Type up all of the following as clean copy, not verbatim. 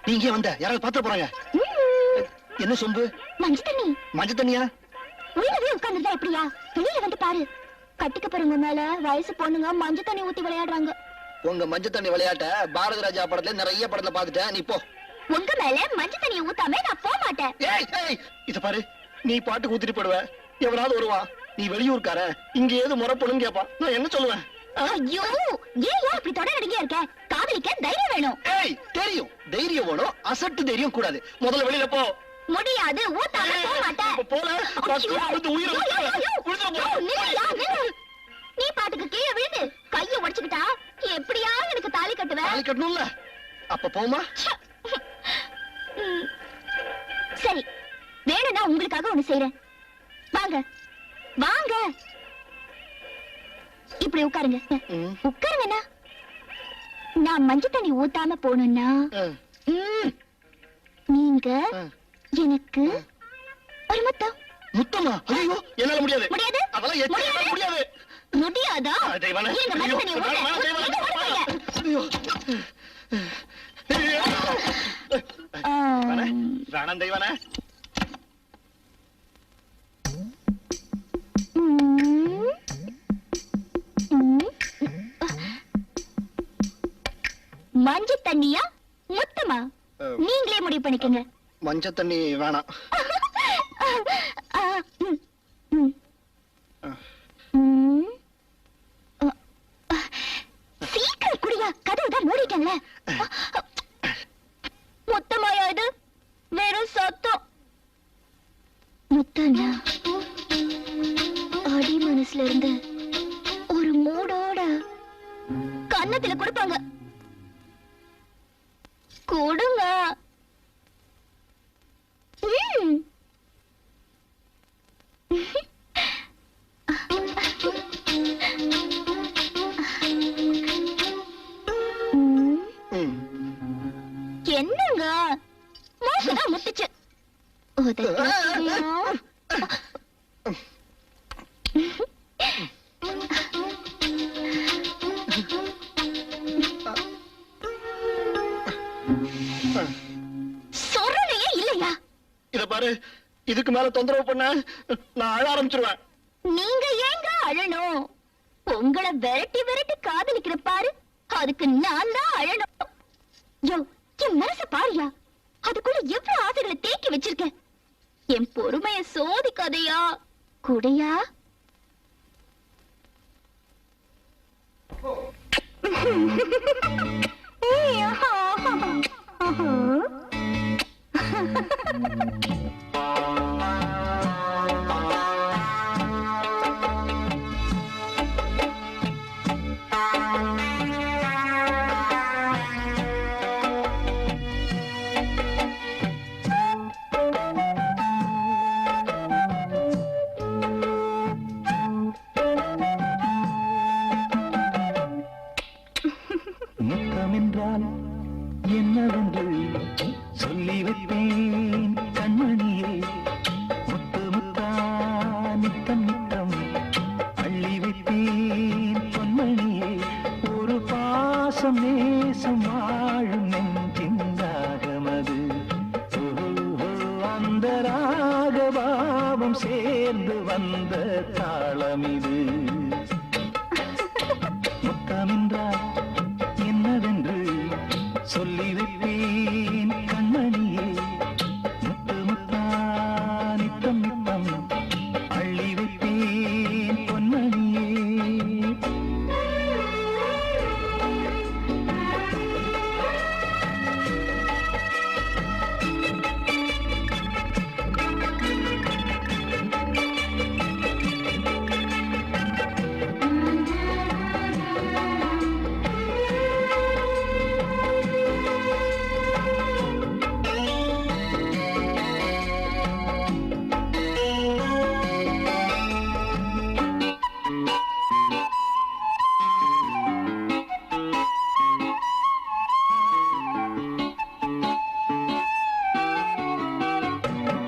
நீங்க வந்த யாராவது பாத்து போறாங்க. என்ன சொம்பு? மஞ்சள் தண்ணி. மஞ்சள் தண்ணியா? உள்ளவே உட்கார்ந்துட்டா எப்படியா? வெளியில வந்து பாரு. கட்டிக்க போறவங்க மேல வயசு பொண்ணுங்க மஞ்சள் தண்ணி ஊத்தி விளையாடுறாங்க. உங்க மஞ்சள் தண்ணி விளையாட்ட பாரத ராஜா படத்துல நிறைய படத்துல பாத்துட்டேன். நீ போ. உங்க மேல மஞ்சள் தண்ணியை ஊத்தாம நான் போக மாட்டேன். இத பாரு, நீ பாட்டுக்கு ஊத்திட்டு போடுவ. எவனாவது வருவான், நீ வெளியூர்கார, இங்க ஏது முறப்படும் கேப்பான். நான் என்ன சொல்லுவேன்? ஐயோ, ஏன் அப்படி தொடரடிங்க இருக்க? காதலிக்க தைரியம் வேணும். தெரியும், தைரியம் வேணும். அசட்டு தைரியம் கூடாது. முதல்ல வெளியில போ. முடியாது, ஊத்தாம போக மாட்டேன். போல நீ பாட்டுக்கு கீழே விழுந்து கைய உடைச்சுக்கிட்டா எப்படியா எனக்கு தாலி கட்டுவ? தாலி கட்டணும்ல, அப்ப போமா. சரி, வேணும்னா உங்களுக்காக ஒண்ணு செய்யறேன். வாங்க வாங்க, இப்படி உட்காருங்க. உட்காருங்கண்ணா. நான் மஞ்சள் தண்ணி ஊத்தாம போகணும்னா நீங்க எனக்கு ஒரு முத்தம். முத்தமா? ஐயோ, என்னால முடியாது. முடியாது? அதெல்லாம் என்னால முடியாது. முடியாதா? தெய்வானே, நீங்க மஞ்சள் தண்ணி வேணாம் தெய்வானே. மஞ்சள் தண்ணியா முத்தமா? நீங்களே முடிவு பண்ணிக்கங்க. மஞ்சள் தண்ணி வேணாம். சீக்கிரம் குடியா, கதவுதான் மூடிட்டேன்ல. முத்தமாயா இது? வெறும் சத்தம். முத்தனா அடி மனசுல இருந்து ஒரு மூடோட கன்னத்துல கொடுப்பாங்க. கொடுங்க. என்னங்க மோசதான் முத்துச்சு. சொல்றதையே இல்லையா? இத பாரு, இதுக்கு மேல தொந்தரவு பண்ண நான் அழ ஆரம்பிச்சிருவேன். நீங்க ஏங்க அழணும்? உங்களை விரட்டி விரட்டி காதலிக்கிற பாரு, அதுக்கு நான் தான் அழணும். யோ, என் மனச பாருயா, அதுக்குள்ள எவ்வளவு ஆசைகளை தேக்கி வச்சிருக்கேன். என் பொறுமைய சோதிக்காதையா குடையா. முத்தமென்றால் என்னவென்று சொல்லி வைப்பேன் கண்மணியே. முத்து முத்தா நித்தம் நித்தம் அள்ளி வைப்பேன் பொன்மணியே. ஒரு பாசம் நேசம் வாழும் நெஞ்சின் ராகமது. அந்த ராகபாவம் சேர்ந்து வந்த தாளமிது. முத்தமென்றால் என்னவென்று சொல்லி வைப்பேன் கண்மணியே. முத்து முத்தா நித்தம் நித்தம் அள்ளி வைப்பேன் பொன்மணியே.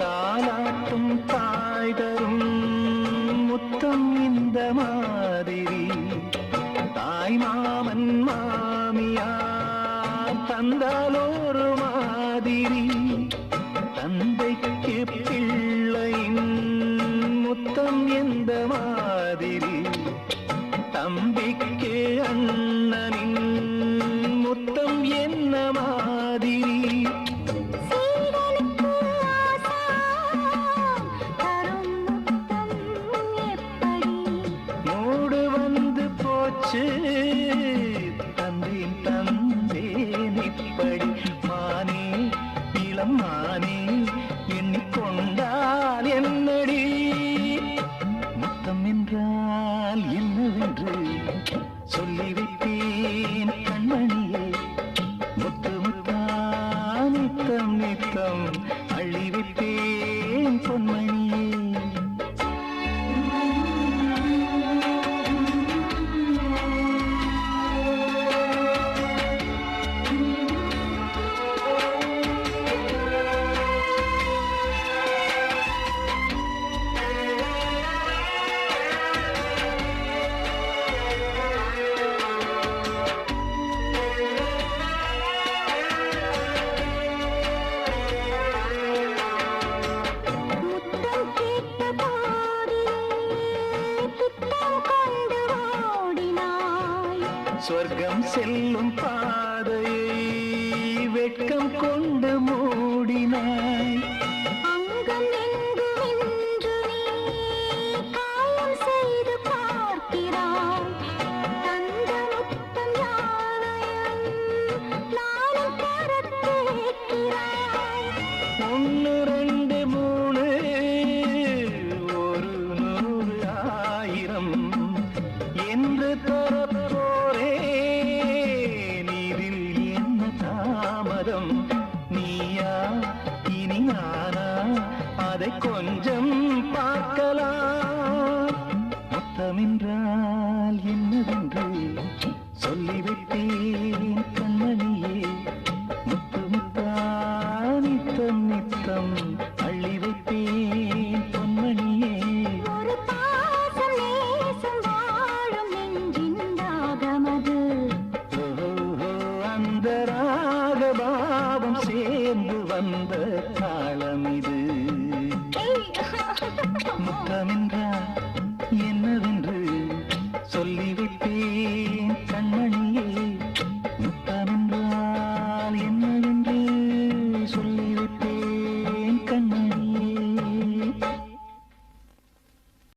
தாலாட்டும் தாய் தரும் முத்தம் இந்த மாதிரி. தாய் மாமன் மாமியார் வந்தால் ஒரு மாதிரி தந்தைக்கு பிள்ளையின் முத்தம் எந்த மாதிரி தம்பிக்கு அண்ணனின் முத்தம் என்ன மாதிரி சீடனுக்கு ஆசான் தரும் முத்தம் எப்படி மூடு வந்து போச்சு தந்தேன் தந்தேன் இப்படி மானே இளம் மானே எண்ணிக்கொண்டால் என்னடி முத்தம் என்றால் என்னவென்று சொல்லி வைத்தேன் கண்மணியே முத்து முத்தா நித்தம் நித்தம் அள்ளி வைத்தேன் பொன்மணியே முத்தம் கேட்ட போதிலே துத்தம் கொண்டு ஓடினாய் சொர்க்கம் செல்லும் பாதையை வெட்கம் கொண்டு மூடினாய் அங்கம் எங்குமென்று நீ காயம் செய்து பார்க்கிறாய் தந்த முத்தம் யாவையும் நானும் தரக் கேட்கிறாய் ஒன்னு ரெண்டு மூணு ஒரு நூறு ஆயிரம் என்று தரப்போரே நீரில் என்ன தாமதம் நீயா இனி நானா அதை கொஞ்சம் பார்க்கலாம் முத்தமென்றால் என்னவென்று சொல்லி வைத்தேன்